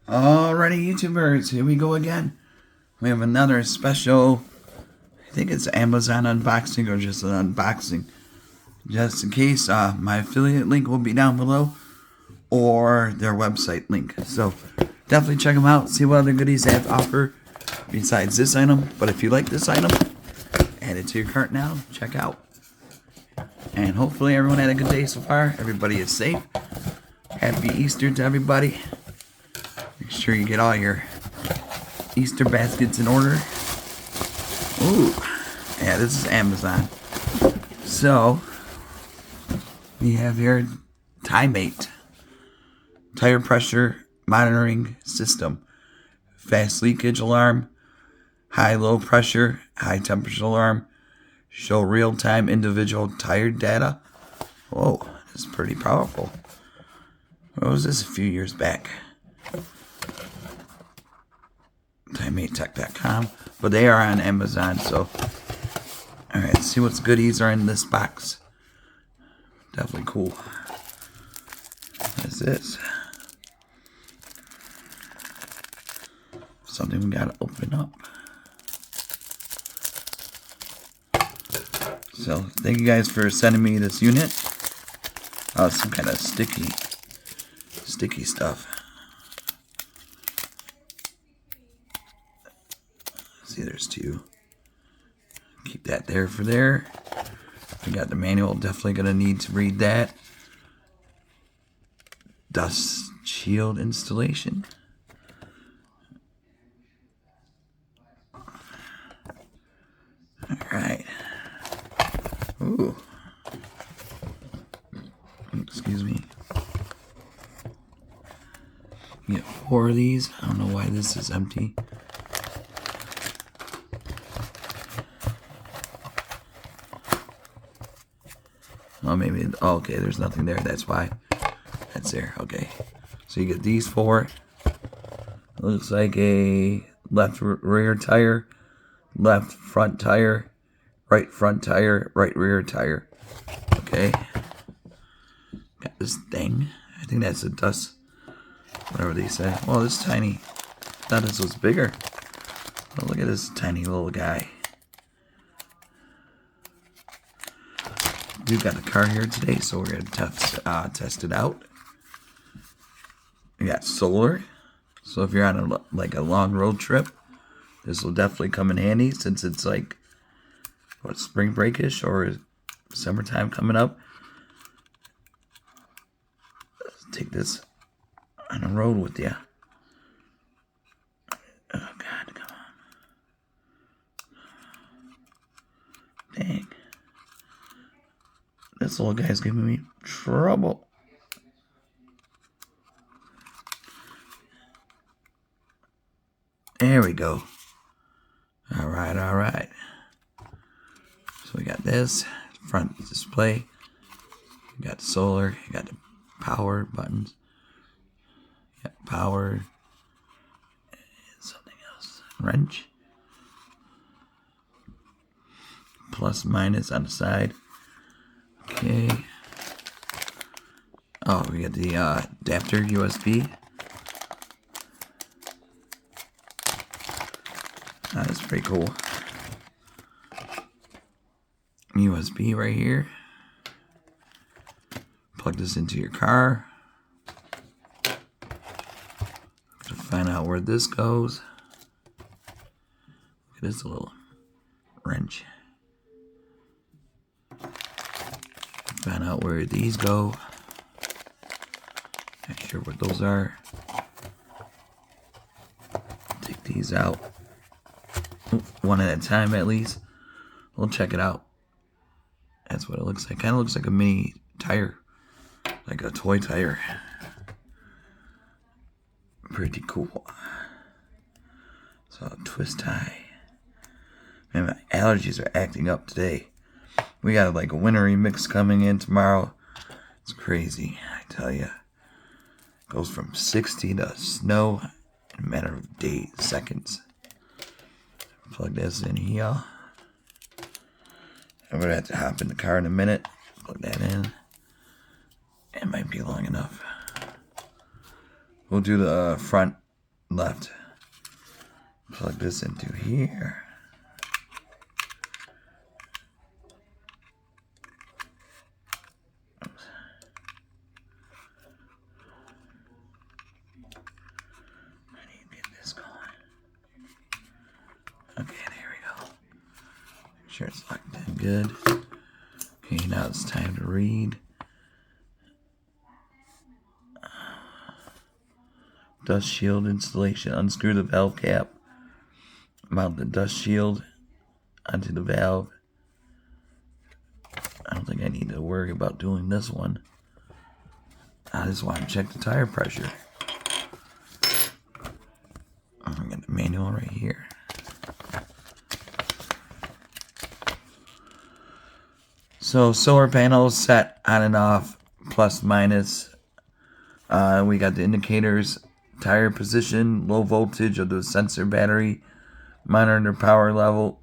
Alrighty, YouTubers, here we go again. We have another special, I think it's Amazon unboxing or just an unboxing. Just in case, my affiliate link will be down below, or their website link. So, definitely check them out, see what other goodies they have to offer besides this item. But if you like this item, add it to your cart now, check out. And hopefully everyone had a good day so far. Everybody is safe. Happy Easter to everybody. Make sure you get all your Easter baskets in order. Ooh, yeah, this is Amazon. So, we have here Tymate tire pressure monitoring system, fast leakage alarm, high-low pressure, high temperature alarm, show real-time individual tire data. Whoa, this is pretty powerful. What was this a few years back? TymateTech.com, but they are on Amazon. So, all right, let's see what goodies are in this box. Definitely cool. What is this? Something we gotta open up. So, thank you guys for sending me this unit. Oh, some kind of sticky stuff. See, there's two. Keep that there for there. We got the manual. Definitely gonna need to read that. Dust shield installation. All right. Ooh. Excuse me. You get 4 of these. I don't know why this is empty. Oh, maybe. Oh, okay, there's nothing there. That's why. That's there. Okay. So you get these 4. It looks like a left rear tire, left front tire, right front tire, right rear tire. Okay. Got this thing. I think that's a dust. Whatever they say. Well, this tiny. I thought this was bigger. Oh, look at this tiny little guy. We've got a car here today, so we're gonna test it out. We got solar, so if you're on a long road trip, this will definitely come in handy since it's like spring breakish or summertime coming up. Let's take this on the road with you. Oh God, come on! Dang. This little guy's giving me trouble. There we go. Alright, alright. So we got this front display. You got solar. You got the power buttons. You got power. And something else. Wrench. Plus, minus on the side. Okay. Oh, we got the adapter USB. That's pretty cool. USB right here. Plug this into your car. To find out where this goes. Look at this little wrench. Find out where these go. Not sure what those are. Take these out. One at a time at least. We'll check it out. That's what it looks like. Kind of looks like a mini tire. Like a toy tire. Pretty cool. So, twist tie. Man, my allergies are acting up today. We got like a wintry mix coming in tomorrow. It's crazy, I tell you. Goes from 60 to snow in a matter of days, seconds. Plug this in here. I'm gonna have to hop in the car in a minute. Plug that in. It might be long enough. We'll do the front left. Plug this into here. Okay, there we go. Make sure it's locked in good. Okay, now it's time to read. Dust shield installation. Unscrew the valve cap. Mount the dust shield onto the valve. I don't think I need to worry about doing this one. I just want to check the tire pressure. I got the manual right here. So solar panels set on and off, plus minus. We got the indicators, tire position, low voltage of the sensor battery, monitor power level,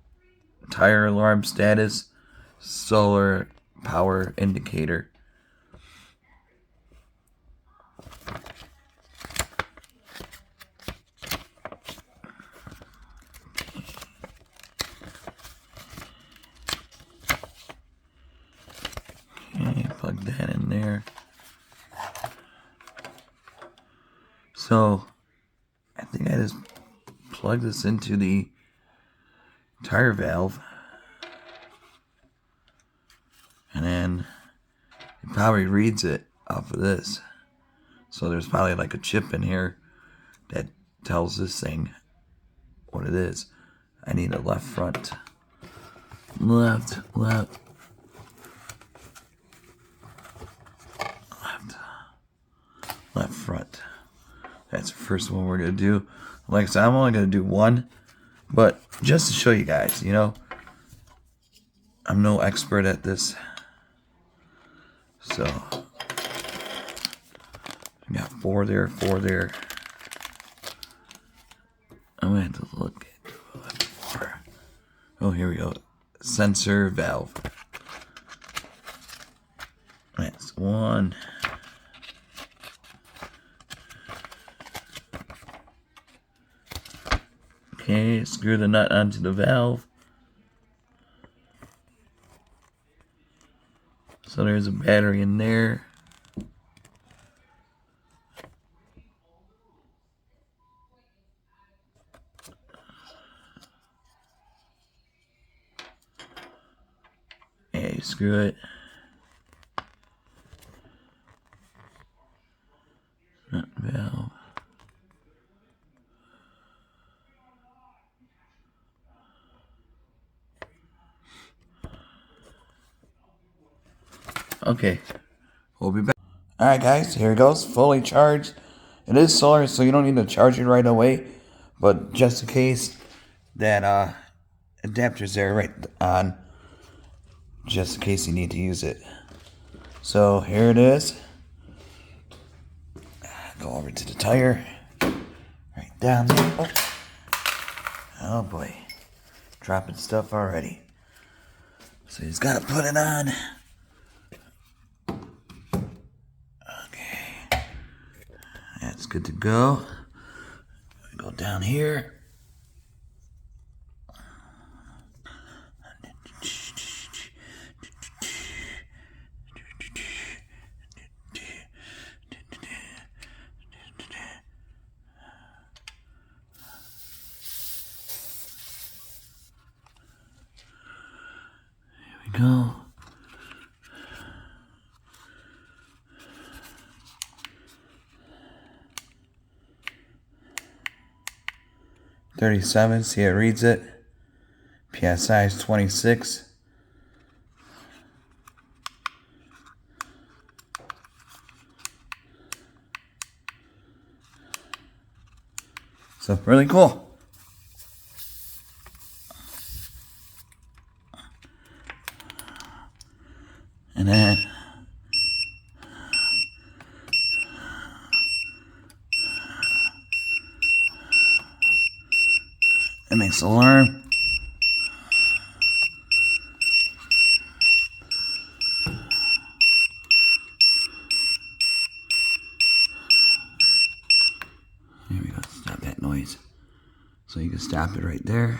tire alarm status, solar power indicator. Okay, plug that in there. So, I think I just plug this into the tire valve. And then it probably reads it off of this. So there's probably like a chip in here that tells this thing what it is. I need a left front. Left. Left front. That's the first one we're going to do. Like I said, I'm only going to do one. But just to show you guys, you know, I'm no expert at this. So, I got four there. I'm going to have to look at four. Oh, here we go. Sensor valve. That's one. Okay, screw the nut onto the valve. So there's a battery in there. And you screw it. Nut valve. Okay, we'll be back. Alright guys, here it goes, fully charged. It is solar, so you don't need to charge it right away. But just in case, that adapter's there right on. Just in case you need to use it. So here it is. Go over to the tire. Right down there. Oh boy. Dropping stuff already. So you just gotta put it on. That's good to go. Go down here. Here we go. .37, see it reads it. PSI is 26. So really cool. And then it makes an alarm. Here we go. Stop that noise. So you can stop it right there.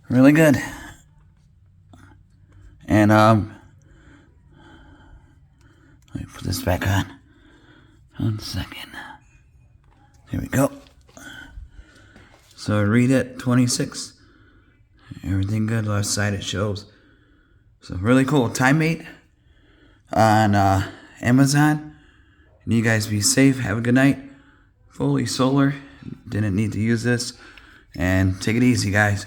Really good. And let me put this back on. 1 second. There we go. So read it, 26. Everything good. Left side it shows. So really cool. Tymate on Amazon. And you guys be safe. Have a good night. Fully solar. Didn't need to use this. And take it easy, guys.